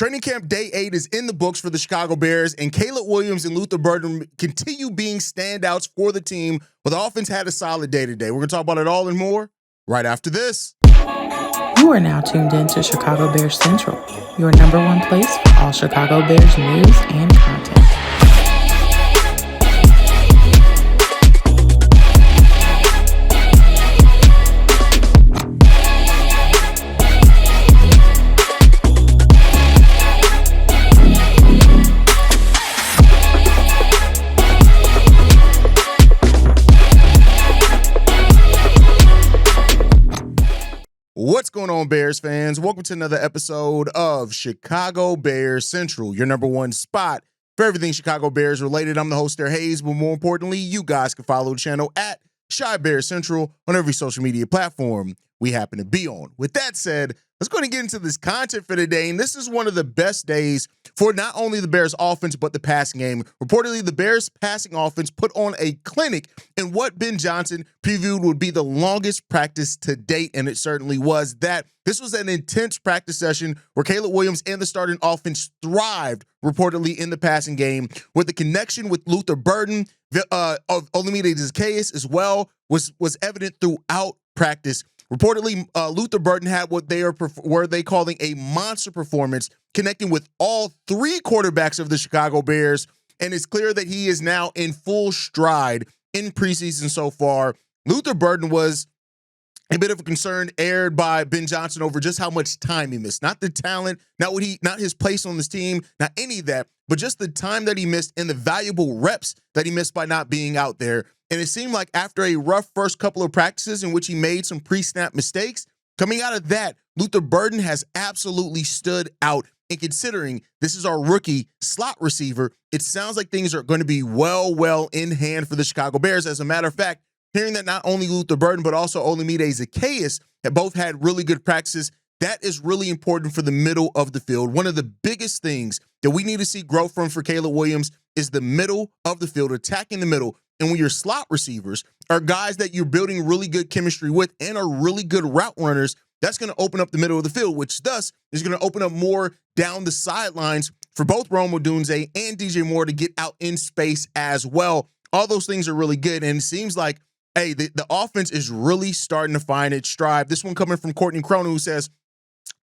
Training camp day 8 is in the books for the Chicago Bears, and Caleb Williams and Luther Burden continue being standouts for the team, but the offense had a solid day today. We're going to talk about it all and more right after this. You are now tuned in to Chicago Bears Central, your number one place for all Chicago Bears news and content. What's going on, Bears fans? Welcome to another episode of Chicago Bears Central, your number one spot for everything Chicago Bears related. I'm the host there, Hayes, but more importantly, you guys can follow the channel at Chi Bears Central on every social media platform we happen to be on. With that said, let's go ahead and get into this content for today. And this is one of the best days for not only the Bears offense, but the passing game. Reportedly, the Bears passing offense put on a clinic in what Ben Johnson previewed would be the longest practice to date. And it certainly was that. This was an intense practice session where Caleb Williams and the starting offense thrived reportedly in the passing game, with the connection with Luther Burden of Olamide Zaccheaus as well was evident throughout practice. Reportedly, Luther Burden had what they calling a monster performance, connecting with all three quarterbacks of the Chicago Bears, and it's clear that he is now in full stride in preseason so far. Luther Burden was a bit of a concern aired by Ben Johnson over just how much time he missed. Not the talent, not his place on this team, not any of that, but just the time that he missed and the valuable reps that he missed by not being out there. And it seemed like after a rough first couple of practices in which he made some pre-snap mistakes, coming out of that, Luther Burden has absolutely stood out. And considering this is our rookie slot receiver, it sounds like things are going to be well in hand for the Chicago Bears. As a matter of fact, hearing that not only Luther Burden, but also Olamide Zaccheaus have both had really good practices, that is really important for the middle of the field. One of the biggest things that we need to see growth from for Caleb Williams is the middle of the field, attacking the middle. And when your slot receivers are guys that you're building really good chemistry with and are really good route runners, that's going to open up the middle of the field, which thus is going to open up more down the sidelines for both Romeo Dunze and DJ Moore to get out in space as well. All those things are really good. And it seems like, hey, the offense is really starting to find its stride. This one coming from Courtney Cronin, who says,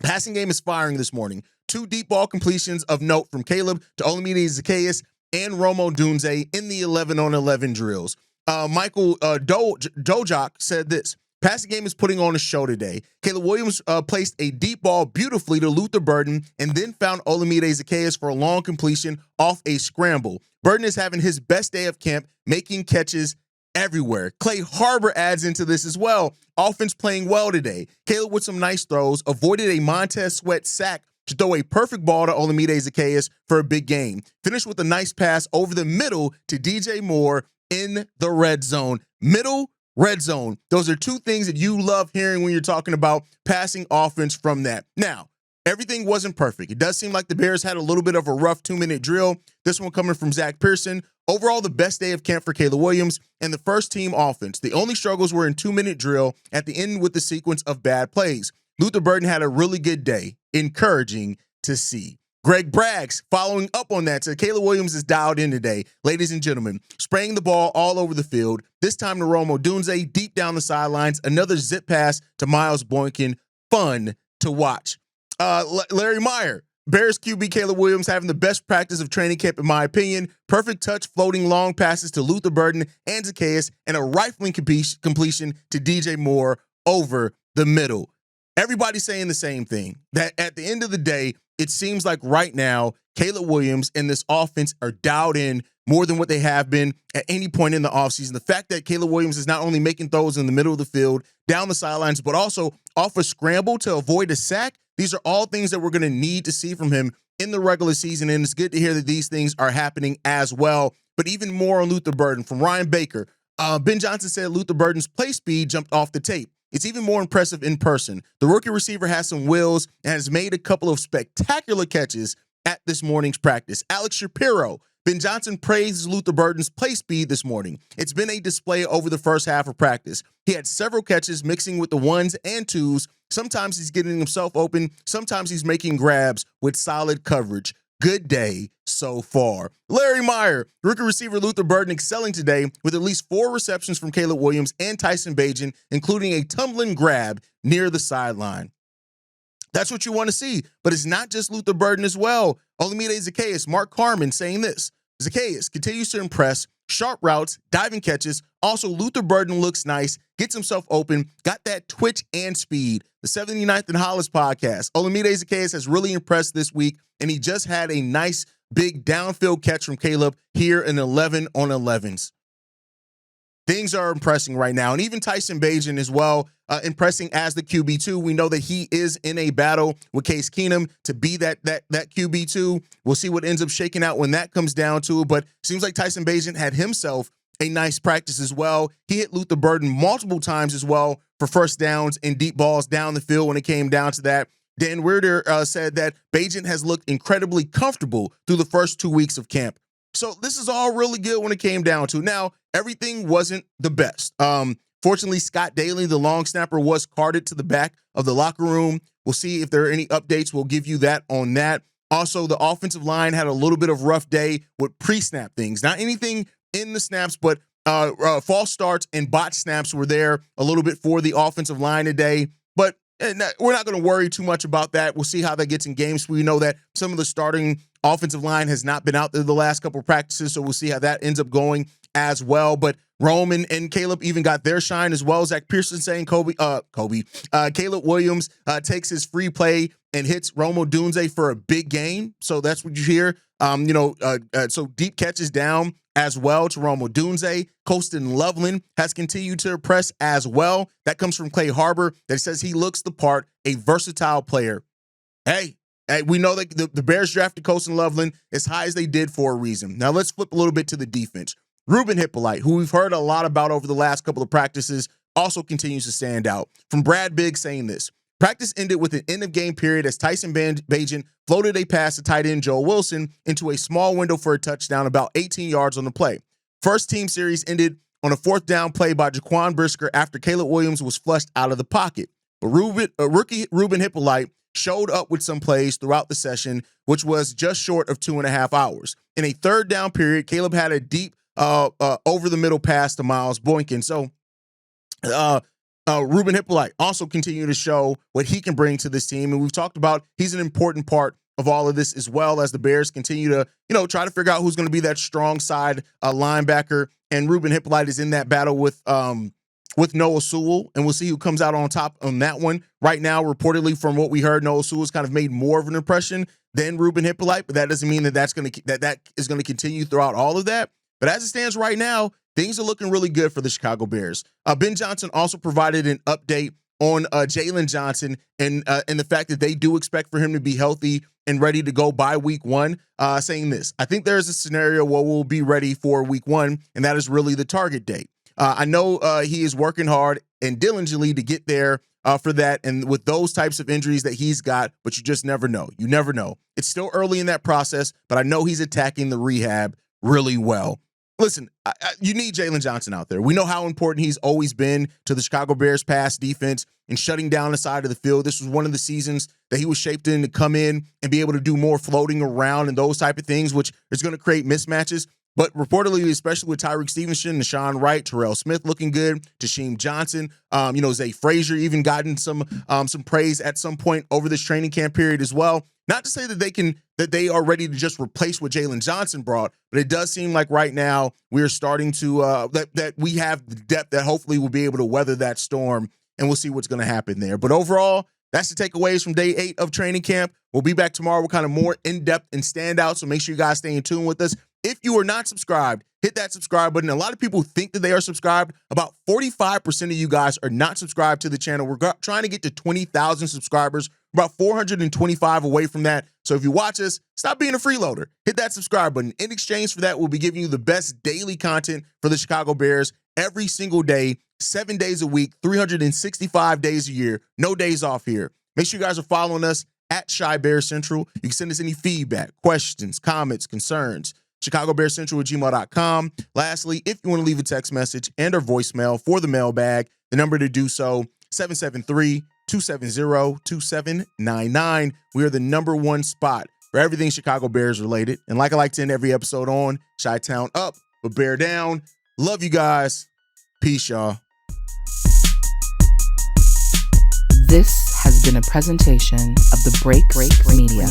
passing game is firing this morning. 2 deep ball completions of note from Caleb to Olamide Zaccheaus and Romeo Dunze in the 11-on-11 drills. Michael Dojak said this: passing game is putting on a show today. Caleb Williams placed a deep ball beautifully to Luther Burden and then found Olamide Zaccheaus for a long completion off a scramble. Burden is having his best day of camp, making catches everywhere. Clay Harbor adds into this as well. Offense playing well today. Caleb with some nice throws, avoided a Montez Sweat sack to throw a perfect ball to Olamide Zaccheaus for a big game. Finished with a nice pass over the middle to DJ Moore in the red zone. Middle, red zone. Those are two things that you love hearing when you're talking about passing offense from that. Now, everything wasn't perfect. It does seem like the Bears had a little bit of a rough 2-minute drill. This one coming from Zach Pearson. Overall, the best day of camp for Caleb Williams and the first team offense. The only struggles were in 2-minute drill at the end with the sequence of bad plays. Luther Burden had a really good day. Encouraging to see. Greg Braggs following up on that said Caleb Williams is dialed in today. Ladies and gentlemen, spraying the ball all over the field. This time to Romeo Dunze deep down the sidelines. Another zip pass to Miles Boykin. Fun to watch. Larry Meyer, Bears QB Caleb Williams having the best practice of training camp in my opinion. Perfect touch, floating long passes to Luther Burden and Zaccheaus, and a rifling completion to DJ Moore over the middle. Everybody's saying the same thing, that at the end of the day, it seems like right now, Caleb Williams and this offense are dialed in more than what they have been at any point in the offseason. The fact that Caleb Williams is not only making throws in the middle of the field, down the sidelines, but also off a scramble to avoid a sack, these are all things that we're going to need to see from him in the regular season, and it's good to hear that these things are happening as well. But even more on Luther Burden from Ryan Baker. Ben Johnson said Luther Burden's play speed jumped off the tape. It's even more impressive in person. The rookie receiver has some wheels and has made a couple of spectacular catches at this morning's practice. Alex Shapiro, Ben Johnson praised Luther Burden's play speed this morning. It's been a display over the first half of practice. He had several catches mixing with the ones and twos. Sometimes he's getting himself open. Sometimes he's making grabs with solid coverage. Good day so far. Larry Meyer, rookie receiver Luther Burden excelling today with at least 4 receptions from Caleb Williams and Tyson Bagent, including a tumbling grab near the sideline. That's what you want to see, but it's not just Luther Burden as well. Olamide Zaccheaus, Mark Carman saying this. Zaccheaus continues to impress, sharp routes, diving catches. Also, Luther Burden looks nice, gets himself open, got that twitch and speed. The 79th and Hollis podcast. Olamide Zaccheaus has really impressed this week, and he just had a nice big downfield catch from Caleb here in 11 on 11s. Things are impressing right now. And even Tyson Bagent as well, impressing as the QB2. We know that he is in a battle with Case Keenum to be that QB2. We'll see what ends up shaking out when that comes down to it. But seems like Tyson Bagent had himself a nice practice as well. He hit Luther Burden multiple times as well for first downs and deep balls down the field when it came down to that. Dan Weirder said that Bagent has looked incredibly comfortable through the first 2 weeks of camp. So this is all really good when it came down to. Now, everything wasn't the best. Fortunately, Scott Daly, the long snapper, was carted to the back of the locker room. We'll see if there are any updates. We'll give you that on that. Also, the offensive line had a little bit of rough day with pre-snap things. Not anything in the snaps, but false starts and bot snaps were there a little bit for the offensive line today. But we're not going to worry too much about that. We'll see how that gets in games. We know that some of the starting offensive line has not been out there the last couple of practices, so we'll see how that ends up going as well. But Roman and Caleb even got their shine as well. Zach Pearson saying Caleb Williams takes his free play and hits Romo Dunze for a big gain. So that's what you hear. So deep catches down as well to Romeo Dunze. Colston Loveland has continued to impress as well. That comes from Clay Harbor that says he looks the part, a versatile player. Hey, we know that the Bears drafted Colston Loveland as high as they did for a reason. Now let's flip a little bit to the defense. Reuben Hippolyte, who we've heard a lot about over the last couple of practices, also continues to stand out. From Brad Biggs saying this, practice ended with an end-of-game period as Tyson Bagent floated a pass to tight end Joel Wilson into a small window for a touchdown about 18 yards on the play. First team series ended on a 4th down play by Jaquan Brisker after Caleb Williams was flushed out of the pocket. But rookie Reuben Hippolyte showed up with some plays throughout the session, which was just short of 2.5 hours. In a 3rd down period, Caleb had a deep over-the-middle pass to Miles Boykin. So Reuben Hippolyte also continued to show what he can bring to this team. And we've talked about he's an important part of all of this as well as the Bears continue to, try to figure out who's going to be that strong side linebacker. And Reuben Hippolyte is in that battle with Noah Sewell, and we'll see who comes out on top on that one. Right now, reportedly, from what we heard, Noah Sewell's kind of made more of an impression than Reuben Hippolyte, but that doesn't mean that that is going to continue throughout all of that. But as it stands right now, things are looking really good for the Chicago Bears. Ben Johnson also provided an update on Jaylon Johnson and the fact that they do expect for him to be healthy and ready to go by week 1, saying this. I think there's a scenario where we'll be ready for week 1, and that is really the target date. I know he is working hard and diligently to get there for that, and with those types of injuries that he's got, but you just never know. You never know. It's still early in that process, but I know he's attacking the rehab really well. Listen, you need Jaylon Johnson out there. We know how important he's always been to the Chicago Bears pass defense and shutting down the side of the field. This was one of the seasons that he was shaped in to come in and be able to do more floating around and those type of things, which is going to create mismatches. But reportedly, especially with Tyreek Stevenson, Nashawn Wright, Terrell Smith looking good, Tasheem Johnson, Zay Frazier even gotten some praise at some point over this training camp period as well. Not to say that they are ready to just replace what Jaylon Johnson brought, but it does seem like right now we are starting to that we have the depth that hopefully will be able to weather that storm, and we'll see what's going to happen there. But overall, that's the takeaways from day 8 of training camp. We'll be back tomorrow with kind of more in-depth and standout, so make sure you guys stay in tune with us. If you are not subscribed, hit that subscribe button. A lot of people think that they are subscribed. About 45% of you guys are not subscribed to the channel. We're trying to get to 20,000 subscribers, about 425 away from that. So if you watch us, stop being a freeloader. Hit that subscribe button. In exchange for that, we'll be giving you the best daily content for the Chicago Bears every single day, 7 days a week, 365 days a year, no days off here. Make sure you guys are following us at Chi Bears Central. You can send us any feedback, questions, comments, concerns. chicagobearscentral@gmail.com. Lastly, if you want to leave a text message and or voicemail for the mailbag, the number to do so, 773-270-2799. We are the number one spot for everything Chicago Bears related. And like I like to end every episode on, Chi-Town up, but Bear down. Love you guys. Peace, y'all. This has been a presentation of the Break Media.